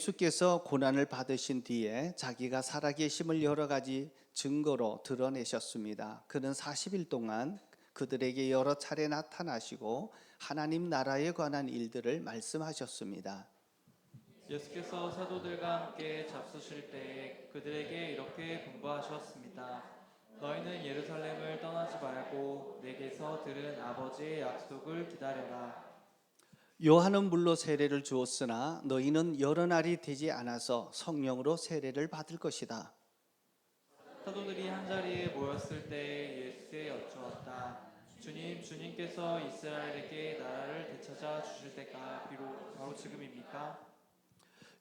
예수께서 고난을 받으신 뒤에 자기가 살아계심을 여러 가지 증거로 드러내셨습니다. 그는 40일 동안 그들에게 여러 차례 나타나시고 하나님 나라에 관한 일들을 말씀하셨습니다. 예수께서 사도들과 함께 잡수실 때에 그들에게 이렇게 분부하셨습니다. 너희는 예루살렘을 떠나지 말고 내게서 들은 아버지의 약속을 기다려라. 요한은 물로 세례를 주었으나 너희는 여러 날이 되지 않아서 성령으로 세례를 받을 것이다. 사도들이 한자리에 모였을 때에 예수께 여쭈었다. 주님께서 이스라엘에게 나라를 되찾아 주실 때가 바로 지금입니까?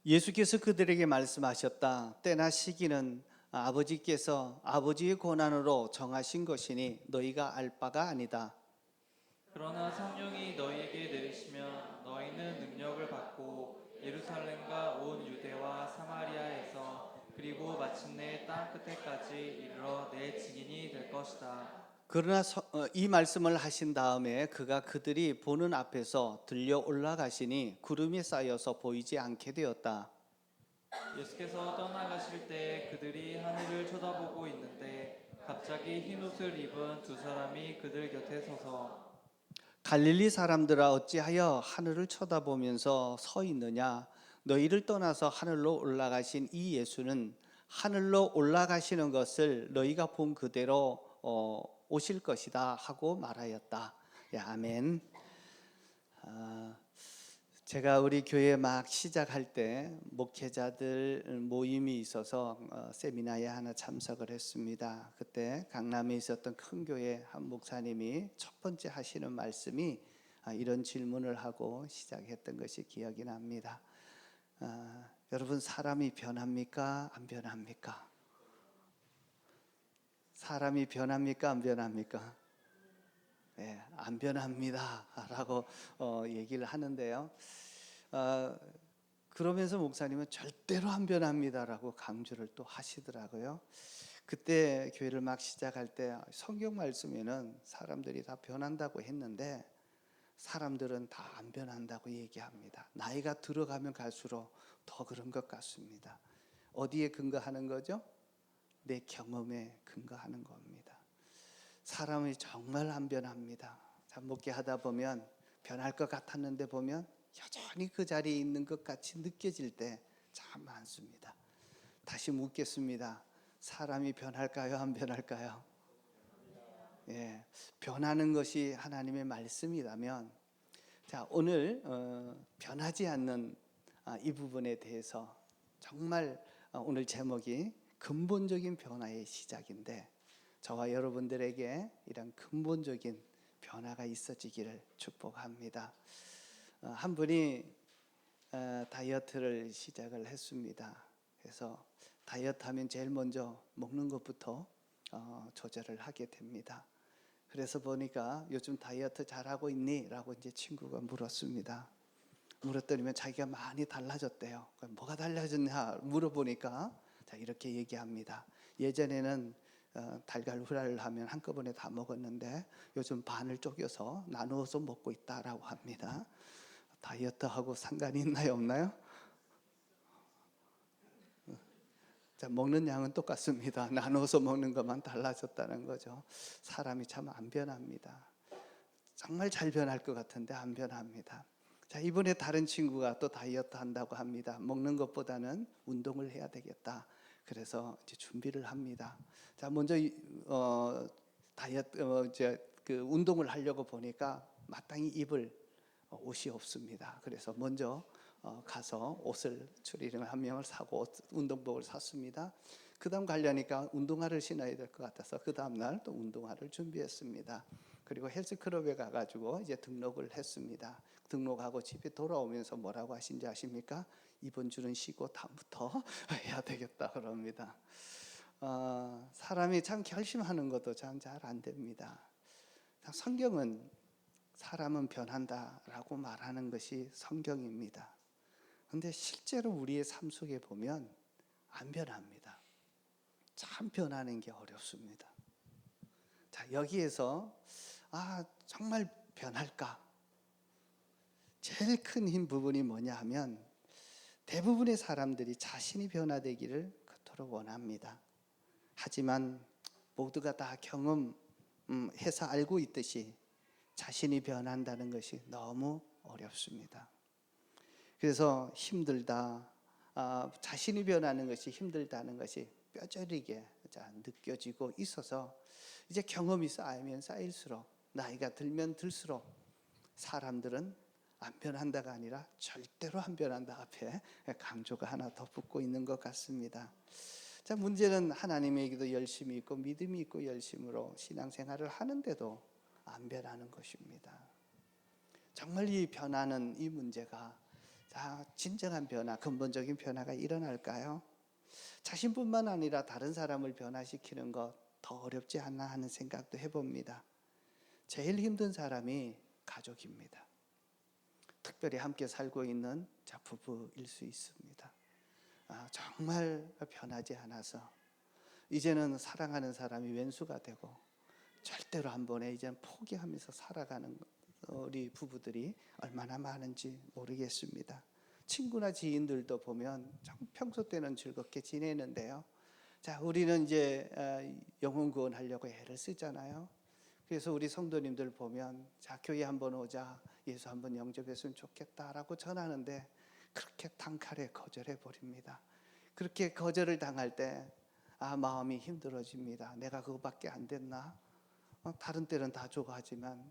예수께서 그들에게 말씀하셨다. 때나 시기는 아버지께서 아버지의 권한으로 정하신 것이니 너희가 알 바가 아니다. 그러나 성령이 너희에게 내리시면 너희는 능력을 받고 예루살렘과 온 유대와 사마리아에서 그리고 마침내 땅 끝에까지 이르러 내 증인이 될 것이다. 그러나 이 말씀을 하신 다음에 그가 그들이 보는 앞에서 들려 올라가시니 구름이 쌓여서 보이지 않게 되었다. 예수께서 떠나가실 때 그들이 하늘을 쳐다보고 있는데 갑자기 흰 옷을 입은 두 사람이 그들 곁에 서서 갈릴리 사람들아 어찌하여 하늘을 쳐다보면서 서 있느냐? 너희를 떠나서 하늘로 올라가신 이 예수는 하늘로 올라가시는 것을 너희가 본 그대로 오실 것이다 하고 말하였다. 예, 아멘. 제가 우리 교회 막 시작할 때 목회자들 모임이 있어서 세미나에 하나 참석을 했습니다. 그때 강남에 있었던 큰 교회 한 목사님이 첫 번째 하시는 말씀이 이런 질문을 하고 시작했던 것이 기억이 납니다. 여러분, 사람이 변합니까? 안 변합니까? 사람이 변합니까? 안 변합니까? 네, 안 변합니다 라고 얘기를 하는데요. 그러면서 목사님은 절대로 안 변합니다라고 강조를 또 하시더라고요. 그때 교회를 막 시작할 때 성경 말씀에는 사람들이 다 변한다고 했는데 사람들은 다 안 변한다고 얘기합니다. 나이가 들어가면 갈수록 더 그런 것 같습니다. 어디에 근거하는 거죠? 내 경험에 근거하는 겁니다. 사람이 정말 안 변합니다. 목회하다 보면 변할 것 같았는데 보면 여전히 그 자리에 있는 것 같이 느껴질 때 참 많습니다. 다시 묻겠습니다. 사람이 변할까요? 안 변할까요? 예, 변하는 것이 하나님의 말씀이라면, 자, 오늘 변하지 않는 이 부분에 대해서 정말 오늘 제목이 근본적인 변화의 시작인데, 저와 여러분들에게 이런 근본적인 변화가 있어지기를 축복합니다. 한 분이 다이어트를 시작을 했습니다. 그래서 다이어트 하면 제일 먼저 먹는 것부터 조절을 하게 됩니다. 그래서 보니까 요즘 다이어트 잘하고 있니? 라고 이제 친구가 물었습니다. 물었더니 자기가 많이 달라졌대요. 뭐가 달라졌냐 물어보니까 자, 이렇게 얘기합니다. 예전에는 달걀 후라이를 하면 한꺼번에 다 먹었는데 요즘 반을 쪼개서 나누어서 먹고 있다라고 합니다. 다이어트하고 상관이 있나요, 없나요? 자, 먹는 양은 똑같습니다. 나눠서 먹는 것만 달라졌다는 거죠. 사람이 참 안 변합니다. 정말 잘 변할 것 같은데 안 변합니다. 자, 이번에 다른 친구가 또 다이어트 한다고 합니다. 먹는 것보다는 운동을 해야 되겠다. 그래서 이제 준비를 합니다. 자, 먼저 다이어트 그 운동을 하려고 보니까 마땅히 입을 옷이 없습니다. 그래서 먼저 가서 옷을 추리닝 한 명을 사고 운동복을 샀습니다. 그 다음 가려니까 운동화를 신어야 될 것 같아서 그 다음 날 또 운동화를 준비했습니다. 그리고 헬스클럽에 가가지고 이제 등록을 했습니다. 등록하고 집에 돌아오면서 뭐라고 하신지 아십니까? 이번 주는 쉬고 다음부터 해야 되겠다 그럽니다. 사람이 참 결심하는 것도 참 잘 안 됩니다. 성경은 사람은 변한다라고 말하는 것이 성경입니다. 그런데 실제로 우리의 삶 속에 보면 안 변합니다. 참 변하는 게 어렵습니다. 자, 여기에서 정말 변할까? 제일 큰 힘 부분이 뭐냐 하면 대부분의 사람들이 자신이 변화되기를 그토록 원합니다. 하지만 모두가 다 경험해서 알고 있듯이 자신이 변한다는 것이 너무 어렵습니다. 그래서 힘들다, 자신이 변하는 것이 힘들다는 것이 뼈저리게 느껴지고 있어서 이제 경험이 쌓이면 쌓일수록, 나이가 들면 들수록 사람들은 안 변한다가 아니라 절대로 안 변한다 앞에 강조가 하나 더 붙고 있는 것 같습니다. 자, 문제는 하나님에게도 열심이 있고 믿음이 있고 열심으로 신앙생활을 하는데도 안 변하는 것입니다. 정말 이 변화는, 이 문제가 진정한 변화, 근본적인 변화가 일어날까요? 자신뿐만 아니라 다른 사람을 변화시키는 것 더 어렵지 않나 하는 생각도 해봅니다. 제일 힘든 사람이 가족입니다. 특별히 함께 살고 있는 부부일 수 있습니다. 정말 변하지 않아서 이제는 사랑하는 사람이 왼수가 되고 절대로 한 번에 이제는 포기하면서 살아가는 우리 부부들이 얼마나 많은지 모르겠습니다. 친구나 지인들도 보면 평소 때는 즐겁게 지내는데요. 자, 우리는 이제 영혼 구원하려고 애를 쓰잖아요. 그래서 우리 성도님들 보면 교회 한번 오자, 예수 한번 영접했으면 좋겠다라고 전하는데 그렇게 단칼에 거절해 버립니다. 그렇게 거절을 당할 때 마음이 힘들어집니다. 내가 그거밖에 안 됐나? 다른 때는 다 좋아하지만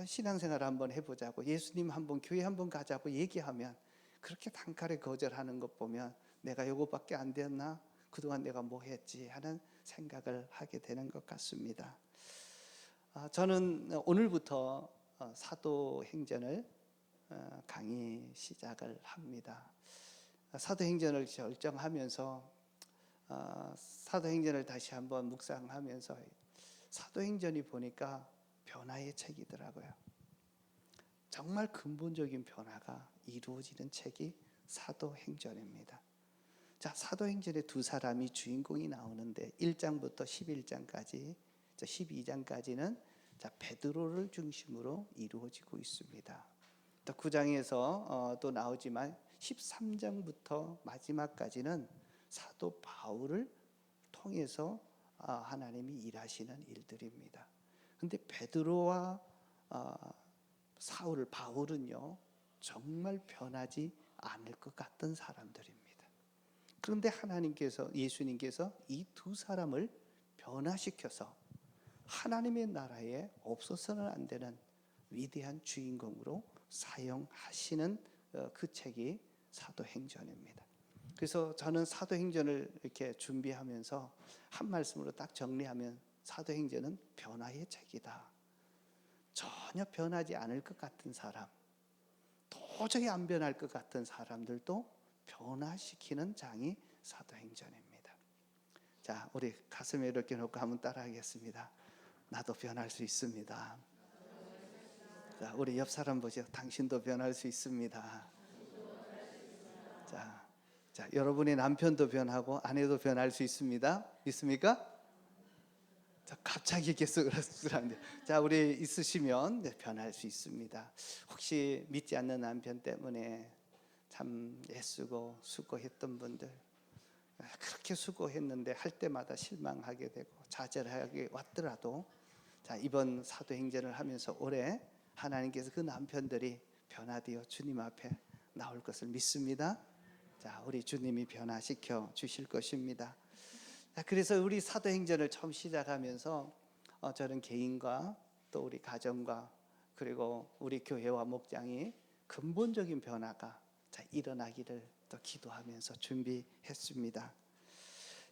신앙생활 한번 해보자고, 예수님 한번 교회 한번 가자고 얘기하면 그렇게 단칼에 거절하는 것 보면 내가 이거밖에 안 됐나? 그동안 내가 뭐 했지? 하는 생각을 하게 되는 것 같습니다. 저는 오늘부터 사도행전을 강의 시작을 합니다. 사도행전을 결정하면서 사도행전을 다시 한번 묵상하면서 사도행전이 보니까 변화의 책이더라고요. 정말 근본적인 변화가 이루어지는 책이 사도행전입니다. 자, 사도행전에 두 사람이 주인공이 나오는데 1장부터 11장까지, 12장까지는 베드로를 중심으로 이루어지고 있습니다. 또 9장에서 또 나오지만 13장부터 마지막까지는 사도 바울을 통해서 하나님이 일하시는 일들입니다. 근데 베드로와 바울은요 정말 변하지 않을 것 같던 사람들입니다. 그런데 예수님께서 이 두 사람을 변화시켜서 하나님의 나라에 없어서는 안 되는 위대한 주인공으로 사용하시는 그 책이 사도행전입니다. 그래서 저는 사도행전을 이렇게 준비하면서 한 말씀으로 딱 정리하면 사도행전은 변화의 책이다. 전혀 변하지 않을 것 같은 사람, 도저히 안 변할 것 같은 사람들도 변화시키는 장이 사도행전입니다. 자, 우리 가슴에 이렇게 놓고 한번 따라하겠습니다. 나도 변할 수 있습니다. 자, 우리 옆 사람 보세요. 당신도 변할 수 있습니다. 자, 여러분의 남편도 변하고 아내도 변할 수 있습니다. 있습니까? 자, 갑자기 계속 그러는데, 자, 우리 있으시면 변할 수 있습니다. 혹시 믿지 않는 남편 때문에 참 애쓰고 수고했던 분들, 그렇게 수고했는데 할 때마다 실망하게 되고 좌절하게 왔더라도, 자, 이번 사도행전을 하면서 올해 하나님께서 그 남편들이 변화되어 주님 앞에 나올 것을 믿습니다. 자, 우리 주님이 변화시켜 주실 것입니다. 자, 그래서 우리 사도행전을 처음 시작하면서 저는 개인과 또 우리 가정과 그리고 우리 교회와 목장이 근본적인 변화가 일어나기를 또 기도하면서 준비했습니다.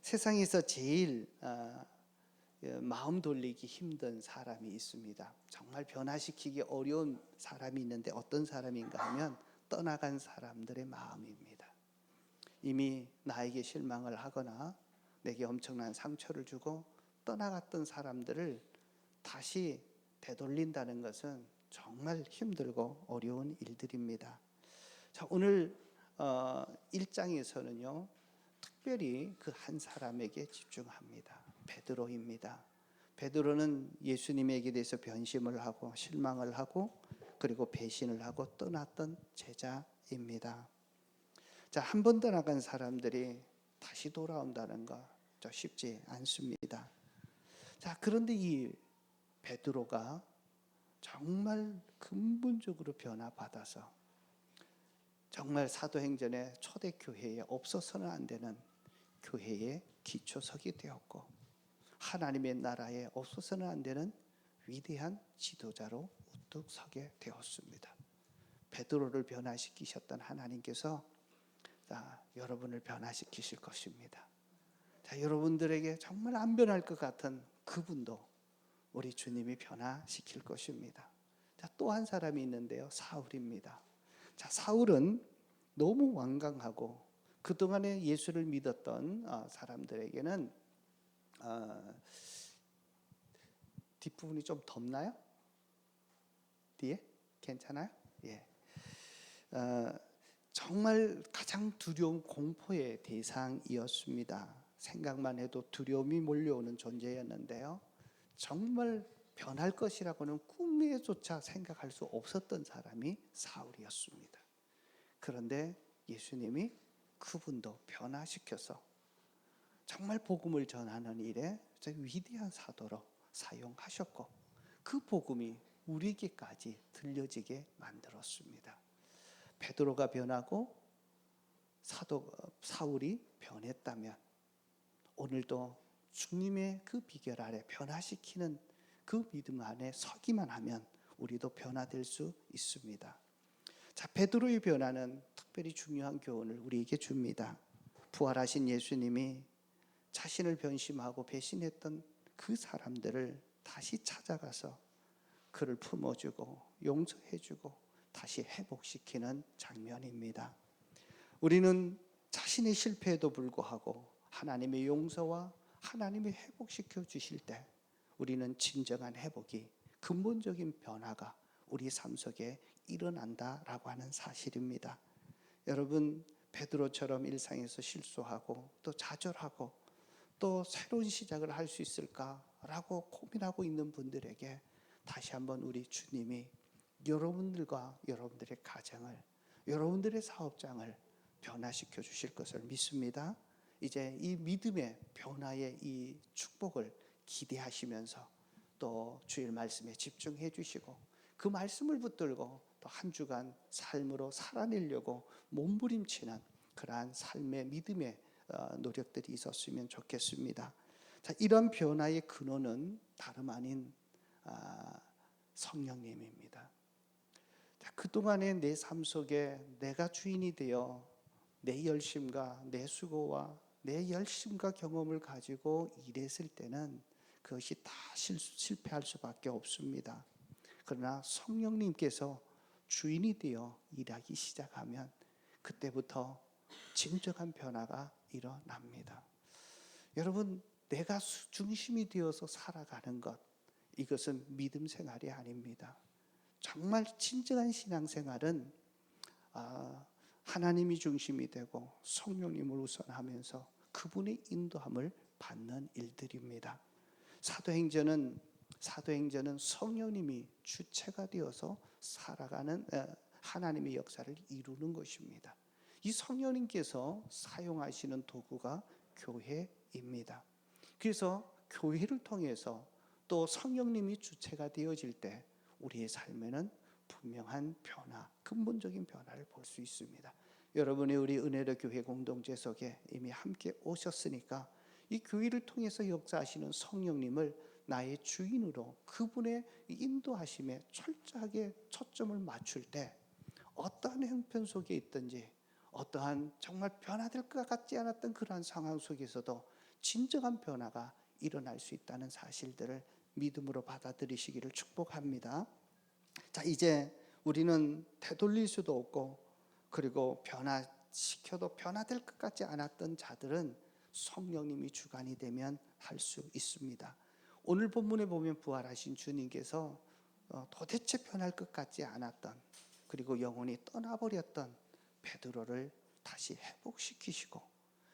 세상에서 제일 마음 돌리기 힘든 사람이 있습니다. 정말 변화시키기 어려운 사람이 있는데 어떤 사람인가 하면 떠나간 사람들의 마음입니다. 이미 나에게 실망을 하거나 내게 엄청난 상처를 주고 떠나갔던 사람들을 다시 되돌린다는 것은 정말 힘들고 어려운 일들입니다. 자, 오늘 1장에서는요 특별히 그 한 사람에게 집중합니다. 베드로입니다. 베드로는 예수님에게 대해서 변심을 하고 실망을 하고 그리고 배신을 하고 떠났던 제자입니다. 자, 한 번 떠나간 사람들이 다시 돌아온다는 거 쉽지 않습니다. 자, 그런데 이 베드로가 정말 근본적으로 변화받아서 정말 사도행전의 초대 교회에 없어서는 안 되는 교회의 기초석이 되었고, 하나님의 나라에 없어서는 안 되는 위대한 지도자로 우뚝 서게 되었습니다. 베드로를 변화시키셨던 하나님께서 여러분을 변화시키실 것입니다. 여러분들에게 정말 안 변할 것 같은 그분도 우리 주님이 변화시킬 것입니다. 또 한 사람이 있는데요, 사울입니다. 사울은 너무 완강하고 그동안에 예수를 믿었던 사람들에게는 뒷부분이 좀 덥나요? 뒤에? 괜찮아요? 예. 정말 가장 두려운 공포의 대상이었습니다. 생각만 해도 두려움이 몰려오는 존재였는데요, 정말 변할 것이라고는 꿈에조차 생각할 수 없었던 사람이 사울이었습니다. 그런데 예수님이 그분도 변화시켜서 정말 복음을 전하는 일에 위대한 사도로 사용하셨고, 그 복음이 우리에게까지 들려지게 만들었습니다. 베드로가 변하고 사울이 변했다면 오늘도 주님의 그 비결 아래 변화시키는 그 믿음 안에 서기만 하면 우리도 변화될 수 있습니다. 베드로의 변화는 특별히 중요한 교훈을 우리에게 줍니다. 부활하신 예수님이 자신을 변심하고 배신했던 그 사람들을 다시 찾아가서 그를 품어주고 용서해주고 다시 회복시키는 장면입니다. 우리는 자신의 실패에도 불구하고 하나님의 용서와 하나님이 회복시켜 주실 때 우리는 진정한 회복이, 근본적인 변화가 우리 삶 속에 일어난다라고 하는 사실입니다. 여러분, 베드로처럼 일상에서 실수하고 또 좌절하고 또 새로운 시작을 할 수 있을까라고 고민하고 있는 분들에게 다시 한번 우리 주님이 여러분들과 여러분들의 가정을, 여러분들의 사업장을 변화시켜 주실 것을 믿습니다. 이제 이 믿음의 변화의 이 축복을 기대하시면서 또 주일 말씀에 집중해 주시고 그 말씀을 붙들고 또 한 주간 삶으로 살아내려고 몸부림치는 그러한 삶의 믿음의 노력들이 있었으면 좋겠습니다. 이런 변화의 근원은 다름 아닌 성령님입니다. 그동안의 내 삶 속에 내가 주인이 되어 내 열심과 내 수고와 내 열심과 경험을 가지고 일했을 때는 그것이 다 실패할 수밖에 없습니다. 그러나 성령님께서 주인이 되어 일하기 시작하면 그때부터 진정한 변화가 일어납니다. 여러분, 내가 중심이 되어서 살아가는 것, 이것은 믿음 생활이 아닙니다. 정말 진정한 신앙생활은 하나님이 중심이 되고 성령님을 우선하면서 그분의 인도함을 받는 일들입니다. 사도행전은 성령님이 주체가 되어서 살아가는 하나님의 역사를 이루는 것입니다. 이 성령님께서 사용하시는 도구가 교회입니다. 그래서 교회를 통해서 또 성령님이 주체가 되어질 때 우리의 삶에는 분명한 변화, 근본적인 변화를 볼 수 있습니다. 여러분이 우리 은혜로 교회 공동체 속에 이미 함께 오셨으니까 이 교회를 통해서 역사하시는 성령님을 나의 주인으로 그분의 인도하심에 철저하게 초점을 맞출 때 어떠한 형편 속에 있든지 어떠한 정말 변화될 것 같지 않았던 그러한 상황 속에서도 진정한 변화가 일어날 수 있다는 사실들을 믿음으로 받아들이시기를 축복합니다. 이제 우리는 되돌릴 수도 없고 그리고 변화시켜도 변화될 것 같지 않았던 자들은 성령님이 주관이 되면 할 수 있습니다. 오늘 본문에 보면 부활하신 주님께서 도대체 변할 것 같지 않았던 그리고 영혼이 떠나버렸던 베드로를 다시 회복시키시고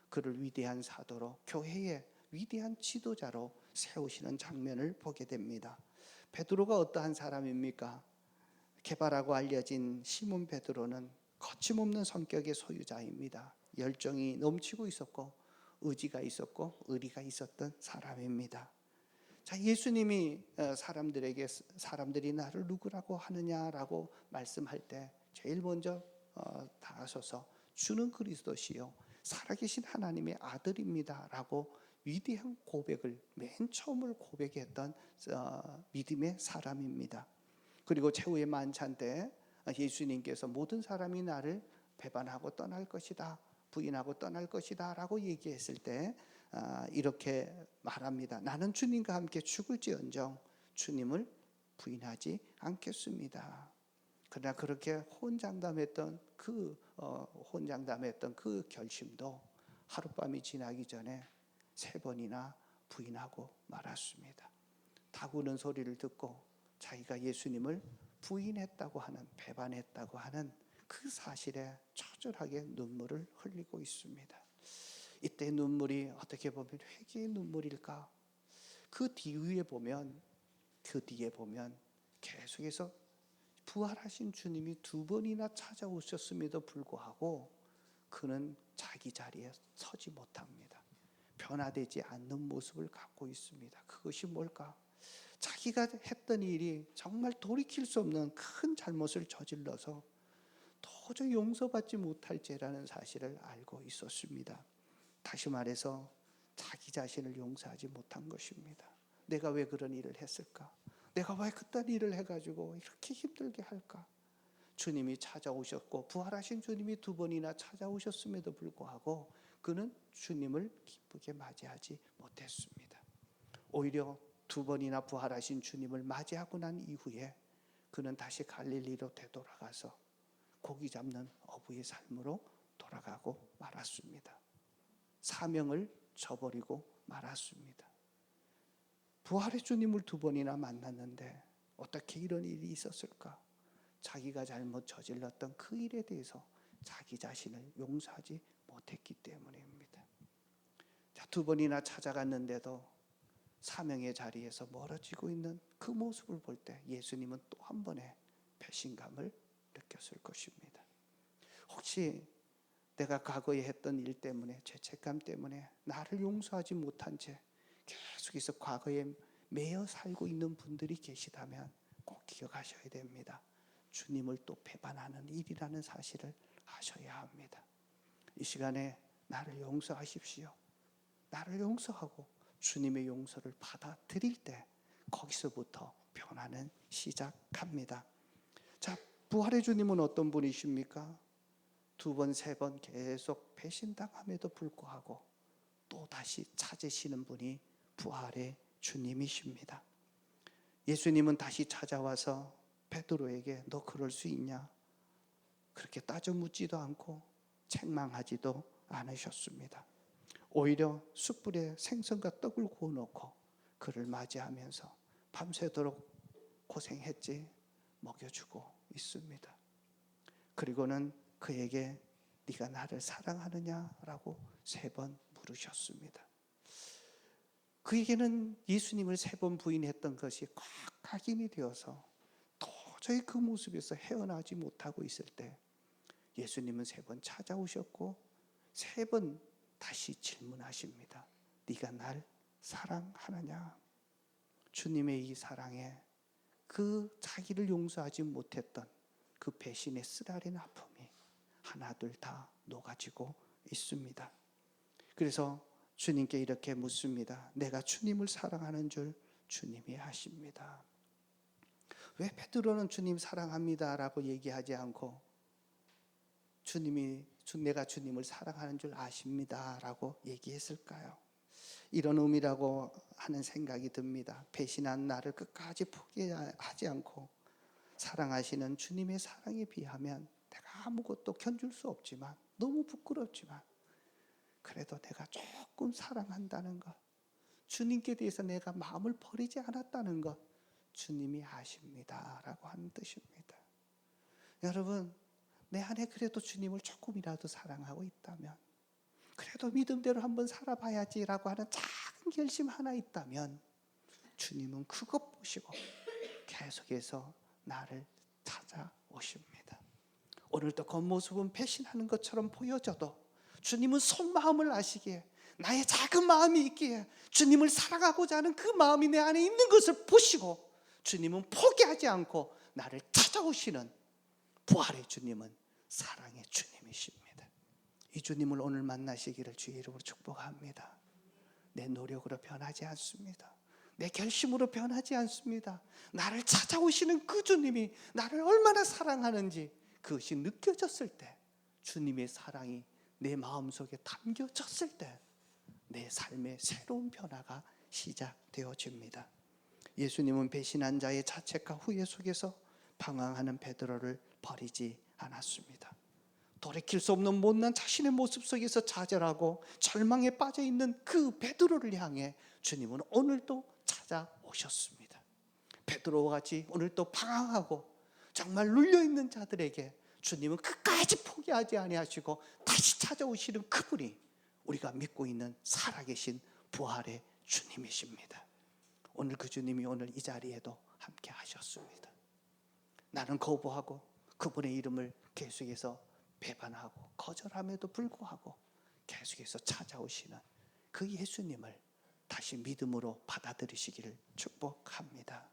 그를 위대한 사도로 교회의 위대한 지도자로 세우시는 장면을 보게 됩니다. 베드로가 어떠한 사람입니까? 개바라고 알려진 시몬 베드로는 거침없는 성격의 소유자입니다. 열정이 넘치고 있었고 의지가 있었고 의리가 있었던 사람입니다. 자, 예수님이 사람들에게 사람들이 나를 누구라고 하느냐라고 말씀할 때 제일 먼저 다가서서 주는 그리스도시요 살아계신 하나님의 아들입니다라고 위대한 고백을 맨 처음을 고백했던 믿음의 사람입니다. 그리고 최후의 만찬 때 예수님께서 모든 사람이 나를 배반하고 떠날 것이다, 부인하고 떠날 것이다 라고 얘기했을 때 이렇게 말합니다. 나는 주님과 함께 죽을지언정 주님을 부인하지 않겠습니다. 그러나 그렇게 혼장담했던 그 결심도 하룻밤이 지나기 전에 3번이나 부인하고 말았습니다. 다구는 소리를 듣고 자기가 예수님을 부인했다고 하는, 배반했다고 하는 그 사실에 처절하게 눈물을 흘리고 있습니다. 이때 눈물이 어떻게 보면 회개의 눈물일까? 그 뒤에 보면 계속해서 부활하신 주님이 2번이나 찾아오셨음에도 불구하고 그는 자기 자리에 서지 못합니다. 변화되지 않는 모습을 갖고 있습니다. 그것이 뭘까? 자기가 했던 일이 정말 돌이킬 수 없는 큰 잘못을 저질러서 도저히 용서받지 못할 죄라는 사실을 알고 있었습니다. 다시 말해서 자기 자신을 용서하지 못한 것입니다. 내가 왜 그런 일을 했을까? 내가 왜 그딴 일을 해가지고 이렇게 힘들게 할까? 주님이 찾아오셨고 부활하신 주님이 2번이나 찾아오셨음에도 불구하고 그는 주님을 기쁘게 맞이하지 못했습니다. 오히려 2번이나 부활하신 주님을 맞이하고 난 이후에 그는 다시 갈릴리로 되돌아가서 고기 잡는 어부의 삶으로 돌아가고 말았습니다. 사명을 저버리고 말았습니다. 부활의 주님을 2번이나 만났는데 어떻게 이런 일이 있었을까? 자기가 잘못 저질렀던 그 일에 대해서 자기 자신을 용서하지 못했기 때문입니다. 자, 2번이나 찾아갔는데도 사명의 자리에서 멀어지고 있는 그 모습을 볼 때 예수님은 또 한 번의 배신감을 느꼈을 것입니다. 혹시 내가 과거에 했던 일 때문에, 죄책감 때문에 나를 용서하지 못한 채 계속해서 과거에 매여 살고 있는 분들이 계시다면 꼭 기억하셔야 됩니다. 주님을 또 배반하는 일이라는 사실을 아셔야 합니다. 이 시간에 나를 용서하십시오. 나를 용서하고 주님의 용서를 받아들일 때 거기서부터 변화는 시작합니다. 자, 부활의 주님은 어떤 분이십니까? 2번, 3번 계속 배신당함에도 불구하고 또 다시 찾으시는 분이 부활의 주님이십니다. 예수님은 다시 찾아와서 베드로에게 너 그럴 수 있냐? 그렇게 따져 묻지도 않고 책망하지도 않으셨습니다. 오히려 숯불에 생선과 떡을 구워 놓고 그를 맞이하면서 밤새도록 고생했지 먹여주고 있습니다. 그리고는 그에게 네가 나를 사랑하느냐라고 3번 물으셨습니다. 그에게는 예수님을 3번 부인했던 것이 꽉 각인이 되어서 도저히 그 모습에서 헤어나지 못하고 있을 때 예수님은 3번 찾아오셨고 3번 다시 질문하십니다. 네가 날 사랑하느냐? 주님의 이 사랑에 그 자기를 용서하지 못했던 그 배신의 쓰라린 아픔이 하나둘 다 녹아지고 있습니다. 그래서 주님께 이렇게 묻습니다. 내가 주님을 사랑하는 줄 주님이 아십니다. 왜 베드로는 주님 사랑합니다 라고 얘기하지 않고 내가 주님을 사랑하는 줄 아십니다 라고 얘기했을까요? 이런 의미라고 하는 생각이 듭니다. 배신한 나를 끝까지 포기하지 않고 사랑하시는 주님의 사랑에 비하면 내가 아무것도 견줄 수 없지만 너무 부끄럽지만 그래도 내가 조금 사랑한다는 것, 주님께 대해서 내가 마음을 버리지 않았다는 것 주님이 아십니다 라고 하는 뜻입니다. 여러분, 내 안에 그래도 주님을 조금이라도 사랑하고 있다면, 그래도 믿음대로 한번 살아봐야지라고 하는 작은 결심 하나 있다면 주님은 그것 보시고 계속해서 나를 찾아오십니다. 오늘도 겉모습은 배신하는 것처럼 보여져도 주님은 속마음을 아시기에, 나의 작은 마음이 있기에 주님을 사랑하고자 하는 그 마음이 내 안에 있는 것을 보시고 주님은 포기하지 않고 나를 찾아오시는 부활의 주님은 사랑의 주님이십니다. 이 주님을 오늘 만나시기를 주의 이름으로 축복합니다. 내 노력으로 변하지 않습니다. 내 결심으로 변하지 않습니다. 나를 찾아오시는 그 주님이 나를 얼마나 사랑하는지 그것이 느껴졌을 때, 주님의 사랑이 내 마음속에 담겨졌을 때 내 삶의 새로운 변화가 시작되어집니다. 예수님은 배신한 자의 자책과 후회 속에서 방황하는 베드로를 버리지 않았습니다. 돌이킬 수 없는 못난 자신의 모습 속에서 좌절하고 절망에 빠져 있는 그 베드로를 향해 주님은 오늘도 찾아오셨습니다. 베드로와 같이 오늘도 방황하고 정말 눌려 있는 자들에게 주님은 끝까지 포기하지 아니하시고 다시 찾아오시는 그분이 우리가 믿고 있는 살아계신 부활의 주님이십니다. 오늘 그 주님이 오늘 이 자리에도 함께 하셨습니다. 나는 거부하고 그분의 이름을 계속해서 배반하고 거절함에도 불구하고 계속해서 찾아오시는 그 예수님을 다시 믿음으로 받아들이시기를 축복합니다.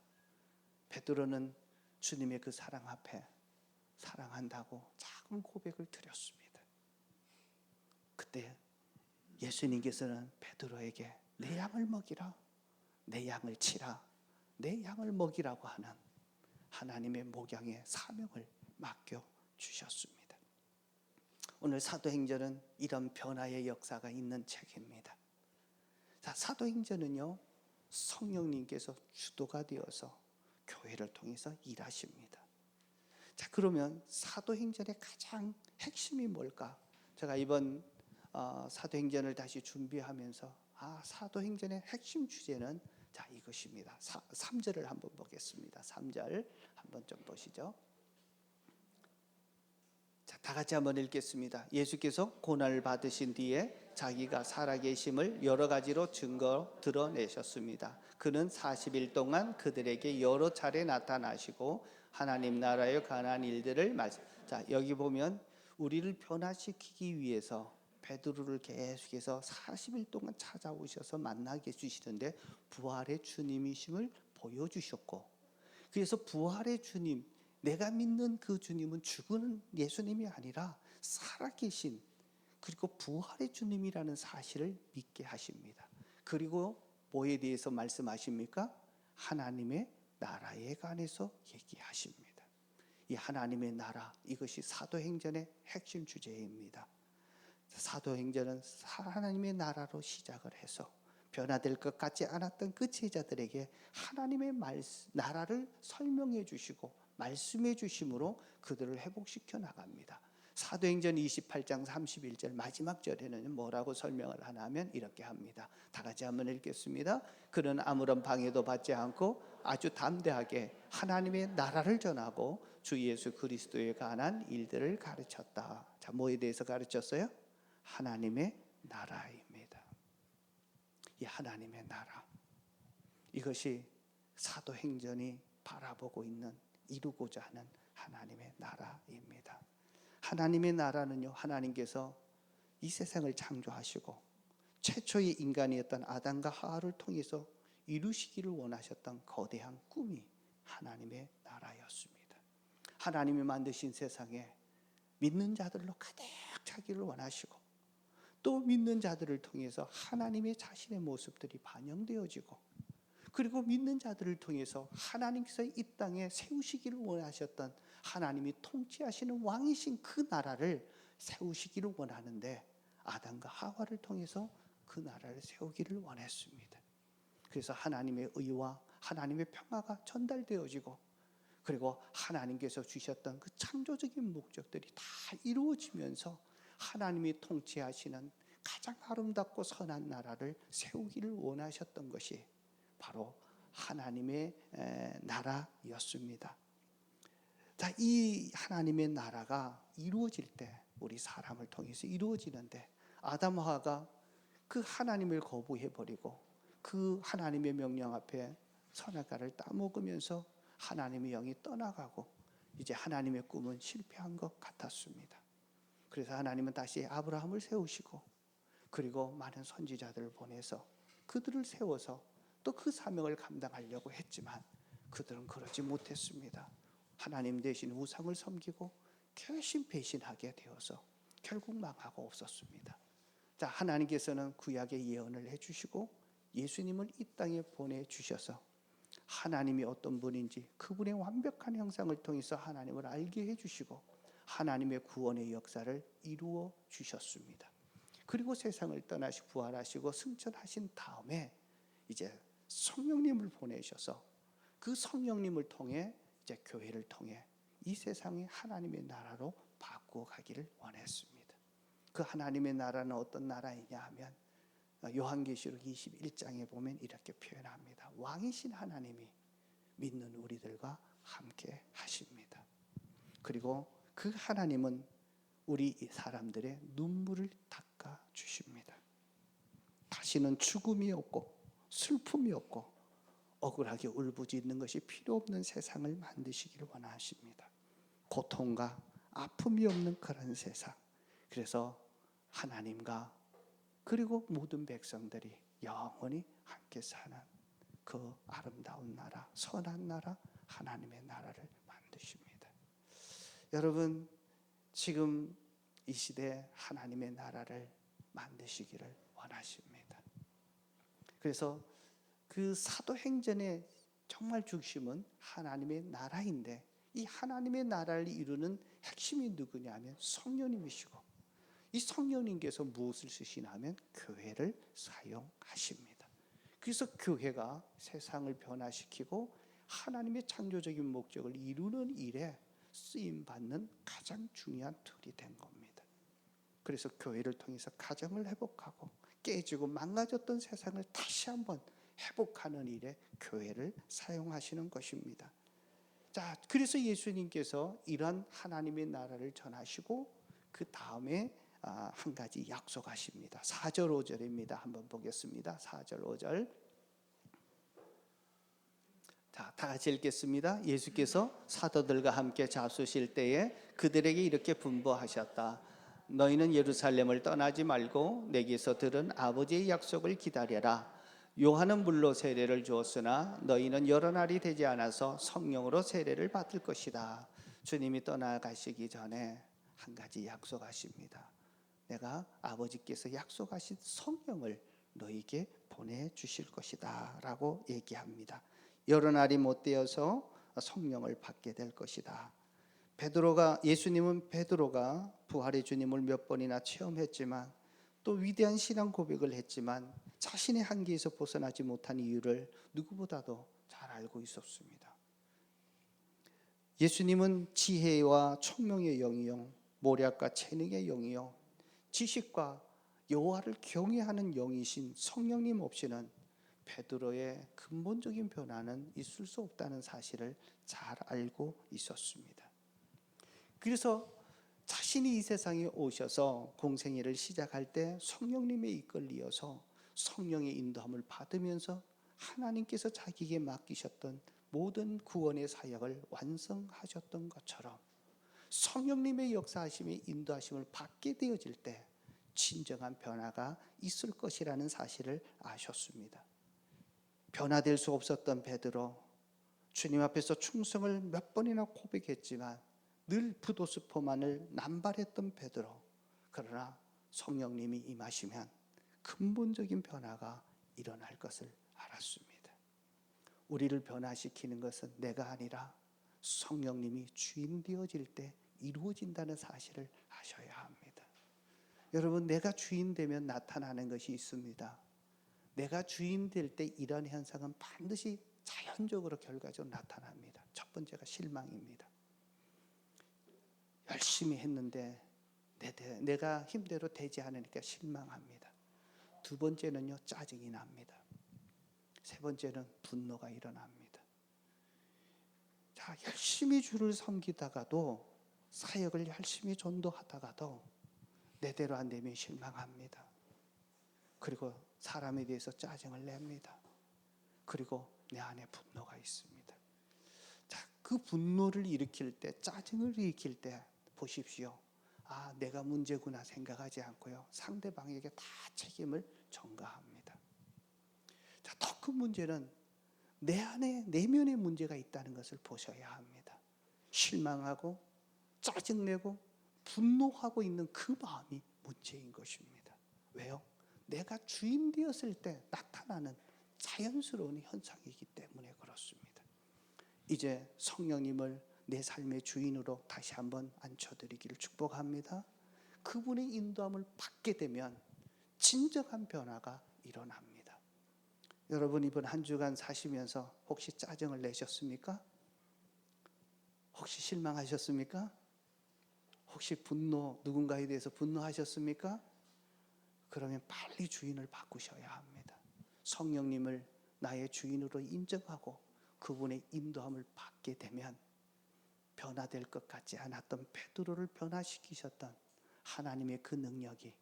베드로는 주님의 그 사랑 앞에 사랑한다고 작은 고백을 드렸습니다. 그때 예수님께서는 베드로에게 내 양을 먹이라, 내 양을 치라, 내 양을 먹이라고 하는 하나님의 목양의 사명을 맡겨주셨습니다. 오늘 사도행전은 이런 변화의 역사가 있는 책입니다. 자, 사도행전은요, 성령님께서 주도가 되어서 교회를 통해서 일하십니다. 자, 그러면 사도행전의 가장 핵심이 뭘까? 제가 이번 사도행전을 다시 준비하면서 사도행전의 핵심 주제는 자, 이것입니다. 3절을 한번 보겠습니다. 3절 한번 좀 보시죠. 자, 다 같이 한번 읽겠습니다. 예수께서 고난을 받으신 뒤에 자기가 살아계심을 여러 가지로 증거 드러내셨습니다. 그는 40일 동안 그들에게 여러 차례 나타나시고 하나님 나라에 관한 일들을 말씀. 자, 여기 보면 우리를 변화시키기 위해서 베드로를 계속해서 40일 동안 찾아오셔서 만나게 해주시는데 부활의 주님이심을 보여주셨고, 그래서 부활의 주님, 내가 믿는 그 주님은 죽은 예수님이 아니라 살아계신 그리고 부활의 주님이라는 사실을 믿게 하십니다. 그리고 뭐에 대해서 말씀하십니까? 하나님의 나라에 관해서 얘기하십니다. 이 하나님의 나라, 이것이 사도행전의 핵심 주제입니다. 사도행전은 하나님의 나라로 시작을 해서 변화될 것 같지 않았던 그 제자들에게 하나님의 나라를 설명해 주시고 말씀해 주심으로 그들을 회복시켜 나갑니다. 사도행전 28장 31절 마지막 절에는 뭐라고 설명을 하나 하면 이렇게 합니다. 다 같이 한번 읽겠습니다. 그는 아무런 방해도 받지 않고 아주 담대하게 하나님의 나라를 전하고 주 예수 그리스도에 관한 일들을 가르쳤다. 자, 뭐에 대해서 가르쳤어요? 하나님의 나라입니다. 이 하나님의 나라, 이것이 사도행전이 바라보고 있는, 이루고자 하는 하나님의 나라입니다. 하나님의 나라는요, 하나님께서 이 세상을 창조하시고 최초의 인간이었던 아담과 하와를 통해서 이루시기를 원하셨던 거대한 꿈이 하나님의 나라였습니다. 하나님이 만드신 세상에 믿는 자들로 가득 차기를 원하시고 또 믿는 자들을 통해서 하나님의 자신의 모습들이 반영되어지고, 그리고 믿는 자들을 통해서 하나님께서 이 땅에 세우시기를 원하셨던 하나님이 통치하시는 왕이신 그 나라를 세우시기를 원하는데 아담과 하와를 통해서 그 나라를 세우기를 원했습니다. 그래서 하나님의 의와 하나님의 평화가 전달되어지고, 그리고 하나님께서 주셨던 그 창조적인 목적들이 다 이루어지면서 하나님이 통치하시는 가장 아름답고 선한 나라를 세우기를 원하셨던 것이 바로 하나님의 나라였습니다. 자, 이 하나님의 나라가 이루어질 때 우리 사람을 통해서 이루어지는데 아담 하와가 그 하나님을 거부해버리고 그 하나님의 명령 앞에 선악과를 따먹으면서 하나님의 영이 떠나가고 이제 하나님의 꿈은 실패한 것 같았습니다. 그래서 하나님은 다시 아브라함을 세우시고 그리고 많은 선지자들을 보내서 그들을 세워서 또 그 사명을 감당하려고 했지만 그들은 그러지 못했습니다. 하나님 대신 우상을 섬기고 결심 배신하게 되어서 결국 망하고 없었습니다. 자, 하나님께서는 구약의 예언을 해주시고 예수님을 이 땅에 보내주셔서 하나님이 어떤 분인지 그분의 완벽한 형상을 통해서 하나님을 알게 해주시고 하나님의 구원의 역사를 이루어 주셨습니다. 그리고 세상을 떠나시 부활하시고 승천하신 다음에 이제 성령님을 보내셔서 그 성령님을 통해 이제 교회를 통해 이 세상이 하나님의 나라로 바꾸어 가기를 원했습니다. 그 하나님의 나라는 어떤 나라이냐 하면 요한계시록 21장에 보면 이렇게 표현합니다. 왕이신 하나님이 믿는 우리들과 함께 하십니다. 그리고 그 하나님은 우리 사람들의 눈물을 닦아 주십니다. 다시는 죽음이 없고 슬픔이 없고 억울하게 울부짖는 것이 필요 없는 세상을 만드시기를 원하십니다. 고통과 아픔이 없는 그런 세상. 그래서 하나님과 그리고 모든 백성들이 영원히 함께 사는 그 아름다운 나라, 선한 나라, 하나님의 나라를 만드십니다. 여러분, 지금 이 시대에 하나님의 나라를 만드시기를 원하십니다. 그래서 그 사도행전의 정말 중심은 하나님의 나라인데 이 하나님의 나라를 이루는 핵심이 누구냐면 성령님이시고 이 성령님께서 무엇을 쓰시냐면 교회를 사용하십니다. 그래서 교회가 세상을 변화시키고 하나님의 창조적인 목적을 이루는 일에 쓰임받는 가장 중요한 툴이 된 겁니다. 그래서 교회를 통해서 가정을 회복하고 깨지고 망가졌던 세상을 다시 한번 회복하는 일에 교회를 사용하시는 것입니다. 자, 그래서 예수님께서 이런 하나님의 나라를 전하시고 그 다음에 한 가지 약속하십니다. 4절 5절입니다. 한번 보겠습니다. 4절 5절. 자, 다 같이 읽겠습니다. 예수께서 사도들과 함께 잡수실 때에 그들에게 이렇게 분부하셨다. 너희는 예루살렘을 떠나지 말고 내게서 들은 아버지의 약속을 기다려라. 요한은 물로 세례를 주었으나 너희는 여러 날이 되지 않아서 성령으로 세례를 받을 것이다. 주님이 떠나가시기 전에 한 가지 약속하십니다. 내가 아버지께서 약속하신 성령을 너희에게 보내주실 것이다 라고 얘기합니다. 여러 날이 못 되어서 성령을 받게 될 것이다. 예수님은 베드로가 부활의 주님을 몇 번이나 체험했지만 또 위대한 신앙 고백을 했지만 자신의 한계에서 벗어나지 못한 이유를 누구보다도 잘 알고 있었습니다. 예수님은 지혜와 총명의 영이요 모략과 재능의 영이요 지식과 여호와를 경외하는 영이신 성령님 없이는 베드로의 근본적인 변화는 있을 수 없다는 사실을 잘 알고 있었습니다. 그래서 자신이 이 세상에 오셔서 공생애를 시작할 때 성령님의 이끌리어서 성령의 인도함을 받으면서 하나님께서 자기에게 맡기셨던 모든 구원의 사역을 완성하셨던 것처럼 성령님의 역사하심의 인도하심을 받게 되어질 때 진정한 변화가 있을 것이라는 사실을 아셨습니다. 변화될 수 없었던 베드로, 주님 앞에서 충성을 몇 번이나 고백했지만 늘 부도스포만을 남발했던 베드로, 그러나 성령님이 임하시면 근본적인 변화가 일어날 것을 알았습니다. 우리를 변화시키는 것은 내가 아니라 성령님이 주인 되어질 때 이루어진다는 사실을 아셔야 합니다. 여러분, 내가 주인 되면 나타나는 것이 있습니다. 내가 주인 될 때 이런 현상은 반드시 자연적으로 결과적으로 나타납니다. 첫 번째가 실망입니다. 열심히 했는데 내가 힘대로 되지 않으니까 실망합니다. 두 번째는요, 짜증이 납니다. 세 번째는 분노가 일어납니다. 자, 열심히 주를 섬기다가도 사역을 열심히 전도하다가도 내대로 안 되면 실망합니다. 그리고 사람에 대해서 짜증을 냅니다. 그리고 내 안에 분노가 있습니다. 자, 그 분노를 일으킬 때, 짜증을 일으킬 때 보십시오. 아, 내가 문제구나 생각하지 않고요, 상대방에게 다 책임을 전가합니다. 자, 더 큰 문제는 내 안에 내면의 문제가 있다는 것을 보셔야 합니다. 실망하고 짜증내고 분노하고 있는 그 마음이 문제인 것입니다. 왜요? 내가 주인 되었을 때 나타나는 자연스러운 현상이기 때문에 그렇습니다. 이제 성령님을 내 삶의 주인으로 다시 한번 앉혀드리기를 축복합니다. 그분의 인도함을 받게 되면 진정한 변화가 일어납니다. 여러분, 이번 한 주간 사시면서 혹시 짜증을 내셨습니까? 혹시 실망하셨습니까? 혹시 누군가에 대해서 분노하셨습니까? 그러면 빨리 주인을 바꾸셔야 합니다. 성령님을 나의 주인으로 인정하고 그분의 인도함을 받게 되면 변화될 것 같지 않았던 베드로를 변화시키셨던 하나님의 그 능력이,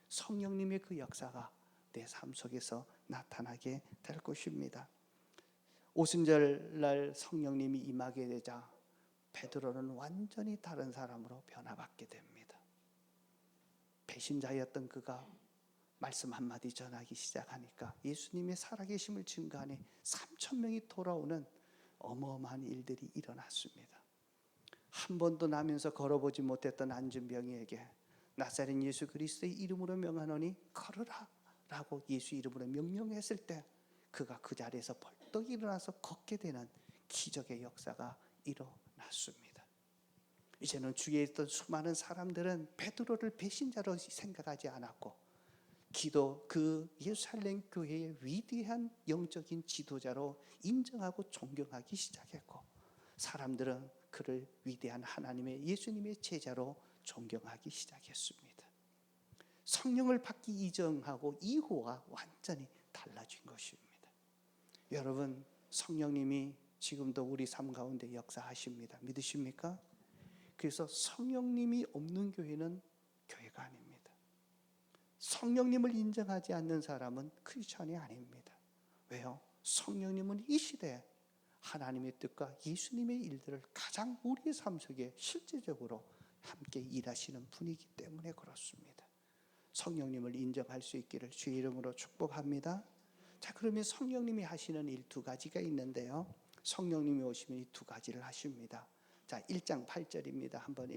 성령님의 그 역사가 내 삶 속에서 나타나게 될 것입니다. 오순절 날 성령님이 임하게 되자 베드로는 완전히 다른 사람으로 변화받게 됩니다. 배신자였던 그가 말씀 한마디 전하기 시작하니까 예수님의 살아계심을 증거하니 3,000명이 돌아오는 어마어마한 일들이 일어났습니다. 한 번도 나면서 걸어보지 못했던 안진병이에게 나사렛 예수 그리스도의 이름으로 명하노니 걸으라 라고 예수 이름으로 명령했을 때 그가 그 자리에서 벌떡 일어나서 걷게 되는 기적의 역사가 일어났습니다. 이제는 주위에 있던 수많은 사람들은 베드로를 배신자로 생각하지 않았고 그 예루살렘 교회의 위대한 영적인 지도자로 인정하고 존경하기 시작했고, 사람들은 그를 위대한 하나님의 예수님의 제자로 존경하기 시작했습니다. 성령을 받기 이전하고 이후와 완전히 달라진 것입니다. 여러분, 성령님이 지금도 우리 삶 가운데 역사하십니다. 믿으십니까? 그래서 성령님이 없는 교회는 교회가 아닙니다. 성령님을 인정하지 않는 사람은 크리스천이 아닙니다. 왜요? 성령님은 이 시대에 하나님의 뜻과 예수님의 일들을 가장 우리의 삶 속에 실제적으로 함께 일하시는 분이기 때문에 그렇습니다. 성령님을 인정할 수 있기를 주의 이름으로 축복합니다. 자, 그러면 성령님이 하시는 일 두 가지가 있는데요, 성령님이 오시면 이 두 가지를 하십니다. 자, 1장 8절입니다. 한번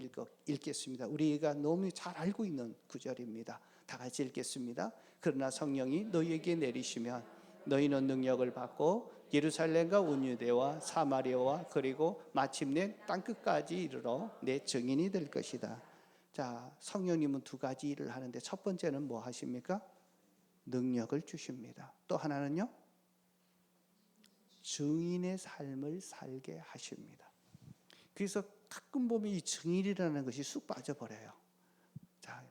읽겠습니다. 우리가 너무 잘 알고 있는 구절입니다. 다 같이 읽겠습니다. 그러나 성령이 너희에게 내리시면 너희는 능력을 받고 예루살렘과 온 유대와 사마리아와 그리고 마침내 땅끝까지 이르러 내 증인이 될 것이다. 자, 성령님은 두 가지 일을 하는데 첫 번째는 뭐 하십니까? 능력을 주십니다. 또 하나는요, 증인의 삶을 살게 하십니다. 그래서 가끔 보면 이 증인이라는 것이 쑥 빠져버려요. 자,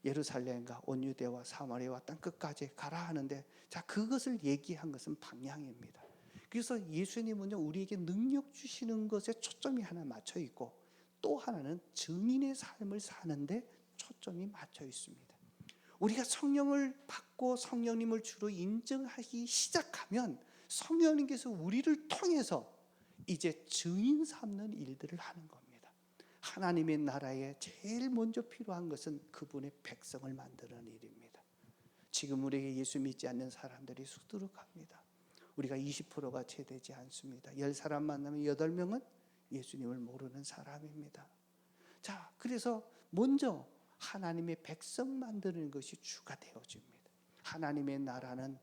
예루살렘과 온 유대와 사마리아와 땅끝까지 가라 하는데, 자, 그것을 얘기한 것은 방향입니다. 그래서 예수님은요, 우리에게 능력 주시는 것에 초점이 하나 맞춰 있고, 또 하나는 증인의 삶을 사는데 초점이 맞춰 있습니다. 우리가 성령을 받고 성령님을 주로 인정하기 시작하면 성령님께서 우리를 통해서 이제 증인 삼는 일들을 하는 겁니다. 하나님의 나라에 제일 먼저 필요한 것은 그분의 백성을 만드는 일입니다. 지금 우리에게 예수 믿지 않는 사람들이 수두룩합니다. 우리가 20%가 채 되지 않습니다. 10사람 만나면 8명은 예수님을 모르는 사람입니다. 자, 그래서 먼저 하나님의 백성 만드는 것이 주가 되어집니다. 하나님의 나라는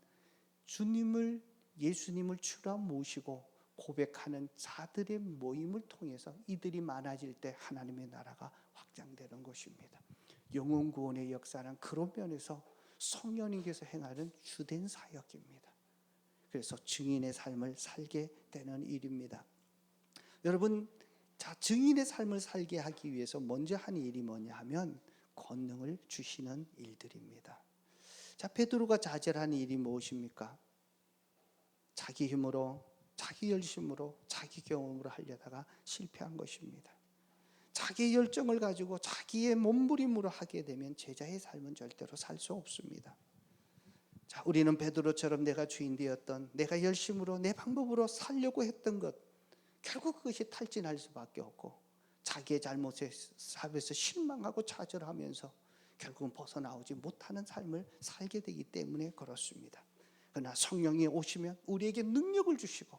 예수님을 주라 모시고 고백하는 자들의 모임을 통해서 이들이 많아질 때 하나님의 나라가 확장되는 것입니다. 영혼 구원의 역사는 그런 면에서 성령님께서 행하는 주된 사역입니다. 그래서 증인의 삶을 살게 되는 일입니다. 여러분, 자, 증인의 삶을 살게 하기 위해서 먼저 한 일이 뭐냐 하면 권능을 주시는 일들입니다. 자, 베드로가 자절한 일이 무엇입니까? 자기 힘으로, 자기 열심으로, 자기 경험으로 하려다가 실패한 것입니다. 자기의 열정을 가지고 자기의 몸부림으로 하게 되면 제자의 삶은 절대로 살 수 없습니다. 자, 우리는 베드로처럼 내가 주인 되었던, 내가 열심으로 내 방법으로 살려고 했던 것, 결국 그것이 탈진할 수밖에 없고 자기의 잘못에 삽에서 실망하고 좌절하면서 결국은 벗어나오지 못하는 삶을 살게 되기 때문에 그렇습니다. 그러나 성령이 오시면 우리에게 능력을 주시고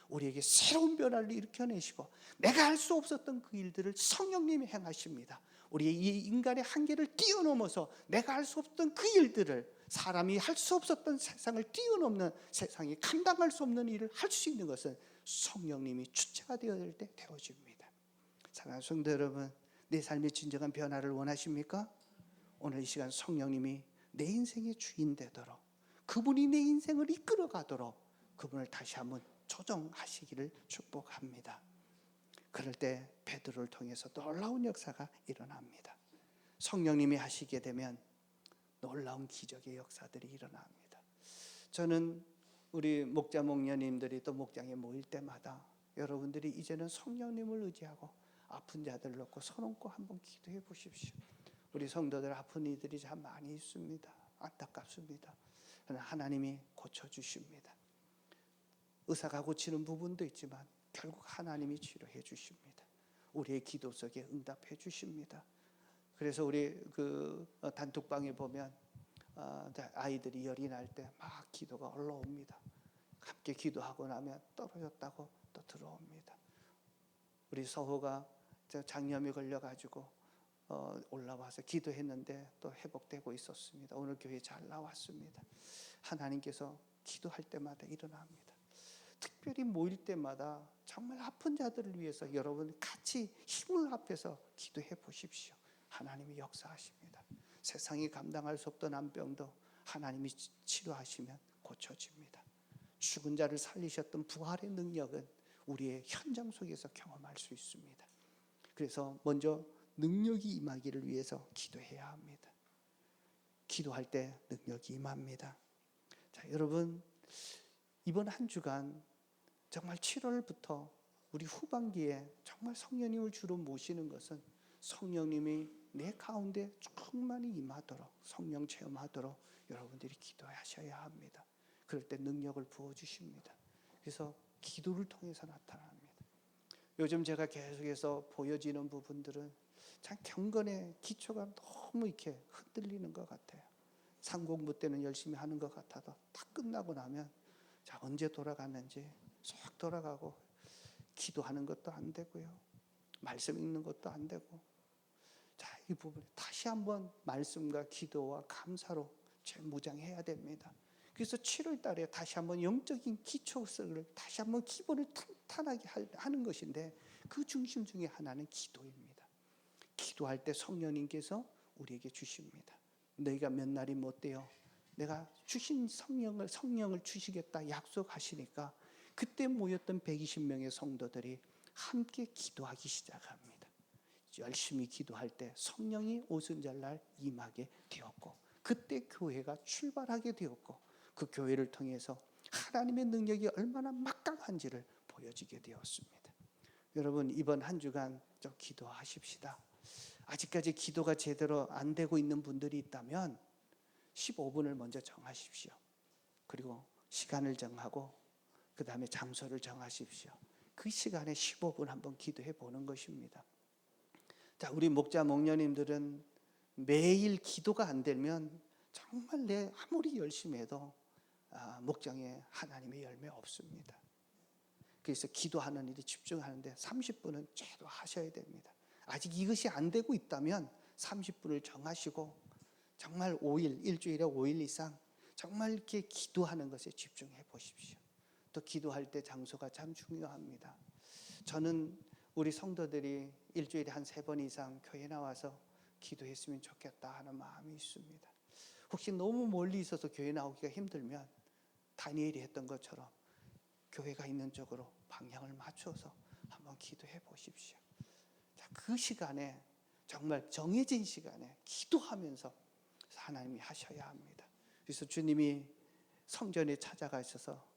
우리에게 새로운 변화를 일으켜내시고 내가 할 수 없었던 그 일들을 성령님이 행하십니다. 우리의 이 인간의 한계를 뛰어넘어서 내가 할 수 없던 그 일들을, 사람이 할 수 없었던 세상을 뛰어넘는, 세상이 감당할 수 없는 일을 할 수 있는 것은 성령님이 주체가 되어질 때 되어집니다. 사랑하는 성도 여러분, 내 삶의 진정한 변화를 원하십니까? 오늘 이 시간 성령님이 내 인생의 주인 되도록, 그분이 내 인생을 이끌어 가도록 그분을 다시 한번 조정하시기를 축복합니다. 그럴 때 베드로를 통해서 놀라운 역사가 일어납니다. 성령님이 하시게 되면 놀라운 기적의 역사들이 일어납니다. 저는 우리 목자 목녀님들이 또 목장에 모일 때마다 여러분들이 이제는 성령님을 의지하고 아픈 자들 놓고 손 얹고 한번 기도해 보십시오. 우리 성도들 아픈 이들이 참 많이 있습니다. 안타깝습니다. 그러나 하나님이 고쳐주십니다. 의사가 고치는 부분도 있지만 결국 하나님이 치료해 주십니다. 우리의 기도 속에 응답해 주십니다. 그래서 우리 그 단톡방에 보면 아이들이 열이 날 때 막 기도가 올라옵니다. 함께 기도하고 나면 떨어졌다고 또 들어옵니다. 우리 서호가 장염이 걸려가지고 올라와서 기도했는데 또 회복되고 있었습니다. 오늘 교회 잘 나왔습니다. 하나님께서 기도할 때마다 일어납니다. 특별히 모일 때마다 정말 아픈 자들을 위해서 여러분 같이 힘을 합해서 기도해 보십시오. 하나님이 역사하십니다. 세상이 감당할 수 없던 암병도 하나님이 치료하시면 고쳐집니다. 죽은 자를 살리셨던 부활의 능력은 우리의 현장 속에서 경험할 수 있습니다. 그래서 먼저 능력이 임하기를 위해서 기도해야 합니다. 기도할 때 능력이 임합니다. 자, 여러분, 이번 한 주간 정말 7월부터 우리 후반기에 정말 성령님을 주로 모시는 것은 성령님이 내 가운데 충만히 임하도록, 성령 체험하도록 여러분들이 기도하셔야 합니다. 그럴 때 능력을 부어주십니다. 그래서 기도를 통해서 나타납니다. 요즘 제가 계속해서 보여지는 부분들은 참 경건의 기초가 너무 이렇게 흔들리는 것 같아요. 상공부 때는 열심히 하는 것 같아도 다 끝나고 나면 자, 언제 돌아갔는지 쏙 돌아가고 기도하는 것도 안 되고요. 말씀 읽는 것도 안 되고. 자, 이 부분에 다시 한번 말씀과 기도와 감사로 재무장해야 됩니다. 그래서 7월 달에 다시 한번 영적인 기초를 다시 한번 기본을 탄탄하게 하는 것인데 그 중심 중에 하나는 기도입니다. 기도할 때 성령님께서 우리에게 주십니다. 너희가 몇 날이 못 돼요. 내가 주신 성령을 주시겠다 약속하시니까 그때 모였던 120명의 성도들이 함께 기도하기 시작합니다. 열심히 기도할 때 성령이 오순절날 임하게 되었고 그때 교회가 출발하게 되었고 그 교회를 통해서 하나님의 능력이 얼마나 막강한지를 보여지게 되었습니다. 여러분, 이번 한 주간 좀 기도하십시다. 아직까지 기도가 제대로 안 되고 있는 분들이 있다면 15분을 먼저 정하십시오. 그리고 시간을 정하고 그 다음에 장소를 정하십시오. 그 시간에 15분 한번 기도해 보는 것입니다. 자, 우리 목자 목녀님들은 매일 기도가 안 되면 정말 내 아무리 열심히 해도 목장에 하나님의 열매 없습니다. 그래서 기도하는 일에 집중하는데 30분은 최소 하셔야 됩니다. 아직 이것이 안 되고 있다면 30분을 정하시고 정말 5일, 일주일에 5일 이상 정말 이렇게 기도하는 것에 집중해 보십시오. 또 기도할 때 장소가 참 중요합니다. 저는 우리 성도들이 일주일에 한 3번 이상 교회 나와서 기도했으면 좋겠다 하는 마음이 있습니다. 혹시 너무 멀리 있어서 교회 나오기가 힘들면 다니엘이 했던 것처럼 교회가 있는 쪽으로 방향을 맞춰서 한번 기도해 보십시오. 자, 그 시간에 정말 정해진 시간에 기도하면서 하나님이 하셔야 합니다. 그래서 주님이 성전에 찾아가셔서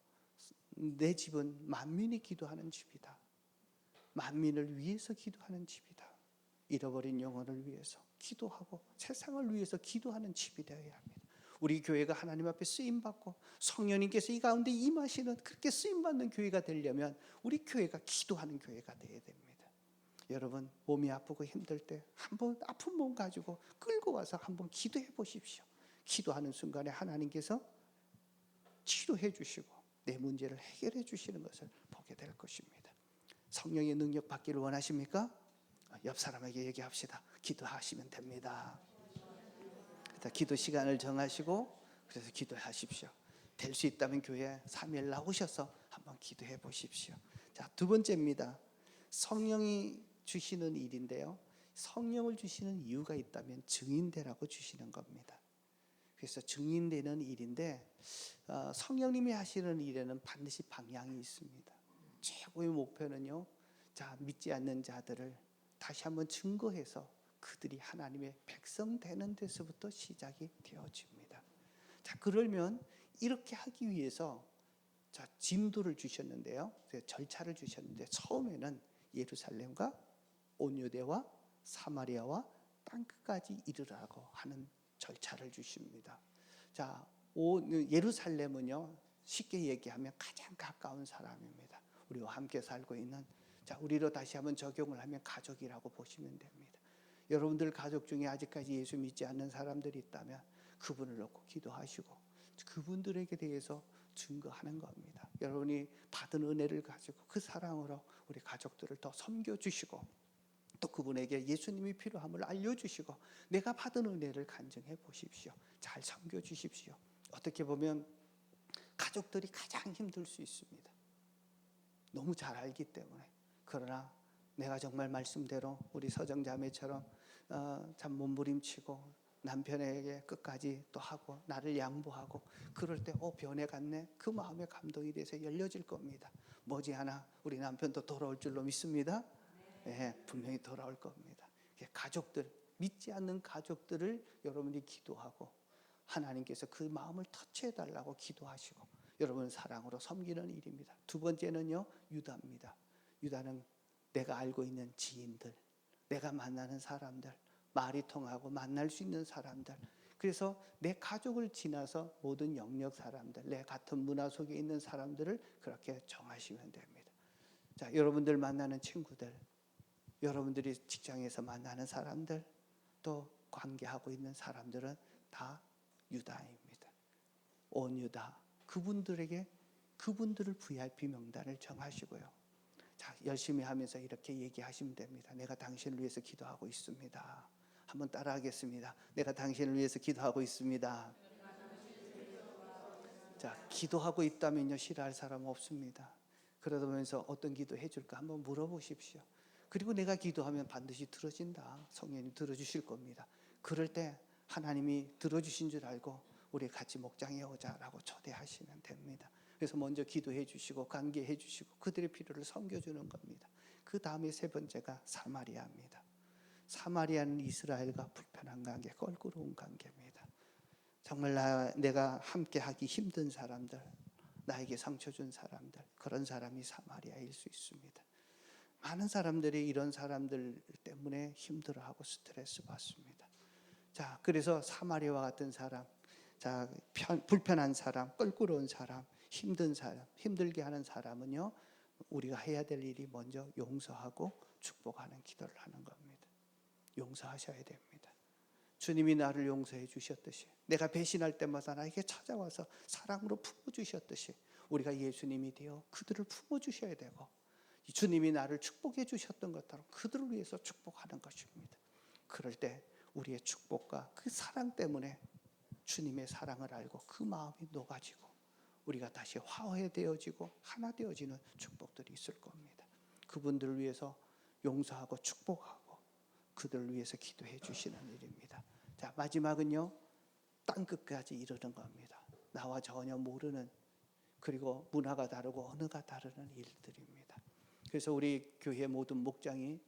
내 집은 만민이 기도하는 집이다. 만민을 위해서 기도하는 집이다. 잃어버린 영혼을 위해서 기도하고 세상을 위해서 기도하는 집이 되어야 합니다. 우리 교회가 하나님 앞에 쓰임 받고 성령님께서 이 가운데 임하시는 그렇게 쓰임 받는 교회가 되려면 우리 교회가 기도하는 교회가 되어야 됩니다. 여러분 몸이 아프고 힘들 때 한번 아픈 몸 가지고 끌고 와서 한번 기도해 보십시오. 기도하는 순간에 하나님께서 치료해 주시고 내 문제를 해결해 주시는 것을 보게 될 것입니다. 성령의 능력 받기를 원하십니까? 옆 사람에게 얘기합시다. 기도하시면 됩니다. 기도 시간을 정하시고 그래서 기도하십시오. 될 수 있다면 교회 3일 나오셔서 한번 기도해 보십시오. 자, 두 번째입니다. 성령이 주시는 일인데요. 성령을 주시는 이유가 있다면 증인되라고 주시는 겁니다. 그래서 증인되는 일인데 성령님이 하시는 일에는 반드시 방향이 있습니다. 최고의 목표는요. 자, 믿지 않는 자들을 다시 한번 증거해서 그들이 하나님의 백성 되는 데서부터 시작이 되어집니다. 자, 그러면 이렇게 하기 위해서 자, 진도를 주셨는데요. 절차를 주셨는데 처음에는 예루살렘과 온 유대와 사마리아와 땅 끝까지 이르라고 하는 절차를 주십니다. 자, 예루살렘은요. 쉽게 얘기하면 가장 가까운 사람입니다. 우리와 함께 살고 있는 자, 우리로 다시 한번 적용을 하면 가족이라고 보시면 됩니다. 여러분들 가족 중에 아직까지 예수 믿지 않는 사람들이 있다면 그분을 놓고 기도하시고 그분들에게 대해서 증거하는 겁니다. 여러분이 받은 은혜를 가지고 그 사랑으로 우리 가족들을 더 섬겨주시고 또 그분에게 예수님이 필요함을 알려주시고 내가 받은 은혜를 간증해 보십시오. 잘 섬겨주십시오. 어떻게 보면 가족들이 가장 힘들 수 있습니다. 너무 잘 알기 때문에. 그러나 내가 정말 말씀대로 우리 서정자매처럼 참 몸부림치고 남편에게 끝까지 또 하고 나를 양보하고 그럴 때 변해갔네 그 마음에 감동이 돼서 열려질 겁니다. 머지않아 우리 남편도 돌아올 줄로 믿습니다. 네, 분명히 돌아올 겁니다. 가족들 믿지 않는 가족들을 여러분이 기도하고 하나님께서 그 마음을 터치해 달라고 기도하시고 여러분 사랑으로 섬기는 일입니다. 두 번째는요 유다입니다. 유다는 내가 알고 있는 지인들, 내가 만나는 사람들, 말이 통하고 만날 수 있는 사람들, 그래서 내 가족을 지나서 모든 영역 사람들, 내 같은 문화 속에 있는 사람들을 그렇게 정하시면 됩니다. 자, 여러분들 만나는 친구들, 여러분들이 직장에서 만나는 사람들, 또 관계하고 있는 사람들은 다 유다입니다. 온 유다, 그분들에게 그분들을 VIP 명단을 정하시고요. 자, 열심히 하면서 이렇게 얘기하시면 됩니다. 내가 당신을 위해서 기도하고 있습니다. 한번 따라하겠습니다. 내가 당신을 위해서 기도하고 있습니다. 자, 기도하고 있다면요 싫어할 사람 없습니다. 그러면서 어떤 기도 해줄까 한번 물어보십시오. 그리고 내가 기도하면 반드시 들어진다. 성령님 들어주실 겁니다. 그럴 때 하나님이 들어주신 줄 알고 우리 같이 목장에 오자라고 초대하시면 됩니다. 그래서 먼저 기도해 주시고 관계해 주시고 그들의 필요를 섬겨주는 겁니다. 그 다음에 세 번째가 사마리아입니다. 사마리아는 이스라엘과 불편한 관계, 껄끄러운 관계입니다. 정말 내가 함께하기 힘든 사람들, 나에게 상처 준 사람들, 그런 사람이 사마리아일 수 있습니다. 많은 사람들이 이런 사람들 때문에 힘들어하고 스트레스 받습니다. 자, 그래서 사마리아와 같은 사람, 자, 불편한 사람, 껄끄러운 사람, 힘든 사람, 힘들게 하는 사람은요, 우리가 해야 될 일이 먼저 용서하고 축복하는 기도를 하는 겁니다. 용서하셔야 됩니다. 주님이 나를 용서해 주셨듯이, 내가 배신할 때마다 나에게 찾아와서 사랑으로 품어주셨듯이 우리가 예수님이 되어 그들을 품어주셔야 되고, 주님이 나를 축복해 주셨던 것처럼 그들을 위해서 축복하는 것입니다. 그럴 때 우리의 축복과 그 사랑 때문에 주님의 사랑을 알고 그 마음이 녹아지고 우리가 다시 화해되어지고 하나 되어지는 축복들이 있을 겁니다. 그분들을 위해서 용서하고 축복하고 그들을 위해서 기도해 주시는 일입니다. 자, 마지막은요, 땅끝까지 이르는 겁니다. 나와 전혀 모르는, 그리고 문화가 다르고 언어가 다르는 일들입니다. 그래서 우리 교회 모든 목장이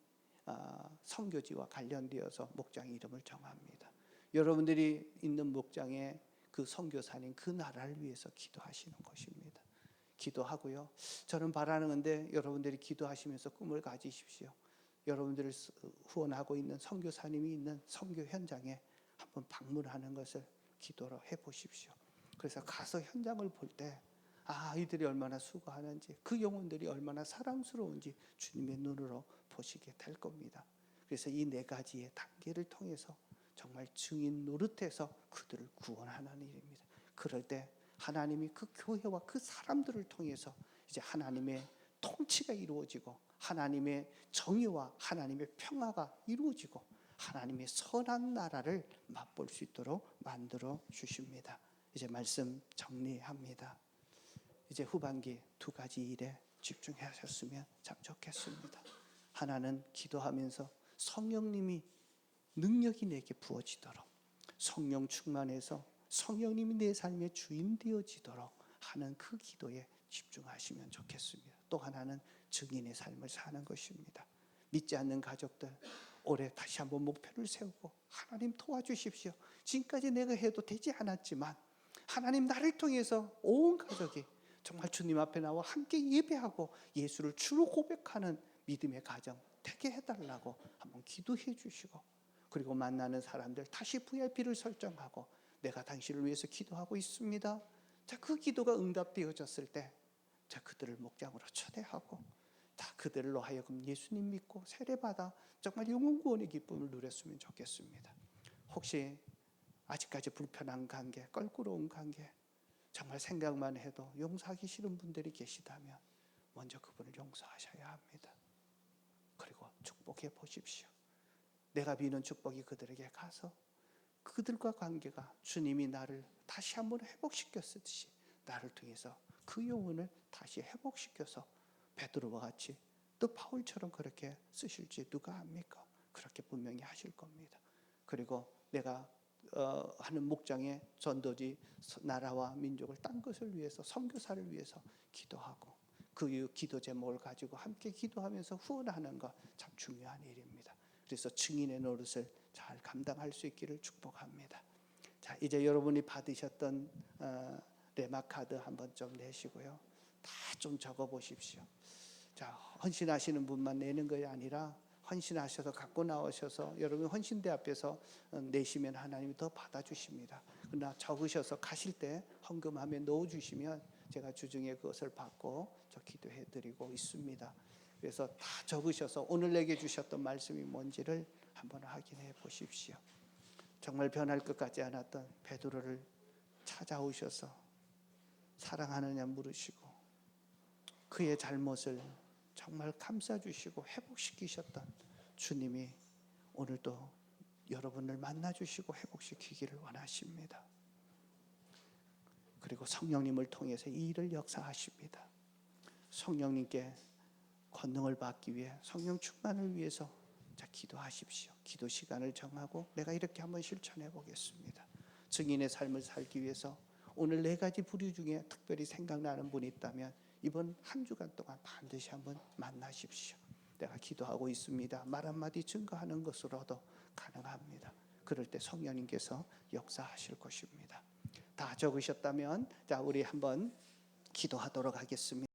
선교지와 관련되어서 목장 이름을 정합니다. 여러분들이 있는 목장에 그 선교사님 그 나라를 위해서 기도하시는 것입니다. 기도하고요. 저는 바라는 건데 여러분들이 기도하시면서 꿈을 가지십시오. 여러분들을 후원하고 있는 선교사님이 있는 선교 현장에 한번 방문하는 것을 기도를 해보십시오. 그래서 가서 현장을 볼 때 이들이 얼마나 수고하는지, 그 영혼들이 얼마나 사랑스러운지 주님의 눈으로 보시게 될 겁니다. 그래서 이 네 가지의 단계를 통해서 정말 증인 노릇해서 그들을 구원하는 일입니다. 그럴 때 하나님이 그 교회와 그 사람들을 통해서 이제 하나님의 통치가 이루어지고 하나님의 정의와 하나님의 평화가 이루어지고 하나님의 선한 나라를 맛볼 수 있도록 만들어 주십니다. 이제 말씀 정리합니다. 이제 후반기 두 가지 일에 집중하셨으면 참 좋겠습니다. 하나는 기도하면서 성령님이 능력이 내게 부어지도록, 성령 충만해서 성령님이 내 삶의 주인 되어지도록 하는 그 기도에 집중하시면 좋겠습니다. 또 하나는 증인의 삶을 사는 것입니다. 믿지 않는 가족들, 올해 다시 한번 목표를 세우고 하나님 도와주십시오. 지금까지 내가 해도 되지 않았지만 하나님 나를 통해서 온 가족이 정말 주님 앞에 나와 함께 예배하고 예수를 주로 고백하는 믿음의 가정 되게 해달라고 한번 기도해 주시고, 그리고 만나는 사람들 다시 VIP를 설정하고 내가 당신을 위해서 기도하고 있습니다. 자, 그 기도가 응답되어졌을 때 자, 그들을 목장으로 초대하고 다 그들로 하여금 예수님 믿고 세례받아 정말 영혼 구원의 기쁨을 누렸으면 좋겠습니다. 혹시 아직까지 불편한 관계, 껄끄러운 관계, 정말 생각만 해도 용서하기 싫은 분들이 계시다면 먼저 그분을 용서하셔야 합니다. 그리고 축복해 보십시오. 내가 비는 축복이 그들에게 가서 그들과 관계가 주님이 나를 다시 한번 회복시켰듯이 나를 통해서 그 영혼을 다시 회복시켜서 베드로와 같이 또 바울처럼 그렇게 쓰실지 누가 압니까? 그렇게 분명히 하실 겁니다. 그리고 내가 하는 목장의 전도지 나라와 민족을 딴 것을 위해서, 선교사를 위해서 기도하고 그 기도 제목을 가지고 함께 기도하면서 후원하는 것 참 중요한 일입니다. 그래서 증인의 노릇을 잘 감당할 수 있기를 축복합니다. 자, 이제 여러분이 받으셨던 레마카드 한번 좀 내시고요. 다 좀 적어 보십시오. 자, 헌신하시는 분만 내는 것이 아니라 헌신하셔서 갖고 나오셔서 여러분 헌신대 앞에서 내시면 하나님이 더 받아주십니다. 그러나 적으셔서 가실 때 헌금함에 넣어주시면 제가 주중에 그것을 받고 저 기도해드리고 있습니다. 그래서 다 적으셔서 오늘 내게 주셨던 말씀이 뭔지를 한번 확인해 보십시오. 정말 변할 것 같지 않았던 베드로를 찾아오셔서 사랑하느냐 물으시고 그의 잘못을 정말 감싸주시고 회복시키셨던 주님이 오늘도 여러분을 만나주시고 회복시키기를 원하십니다. 그리고 성령님을 통해서 이 일을 역사하십니다. 성령님께 권능을 받기 위해 성령 충만을 위해서 자, 기도하십시오. 기도 시간을 정하고 내가 이렇게 한번 실천해 보겠습니다. 증인의 삶을 살기 위해서 오늘 네 가지 부류 중에 특별히 생각나는 분이 있다면 이번 한 주간 동안 반드시 한번 만나십시오. 내가 기도하고 있습니다. 말 한마디 증거하는 것으로도 가능합니다. 그럴 때 성령님께서 역사하실 것입니다. 다 적으셨다면 자, 우리 한번 기도하도록 하겠습니다.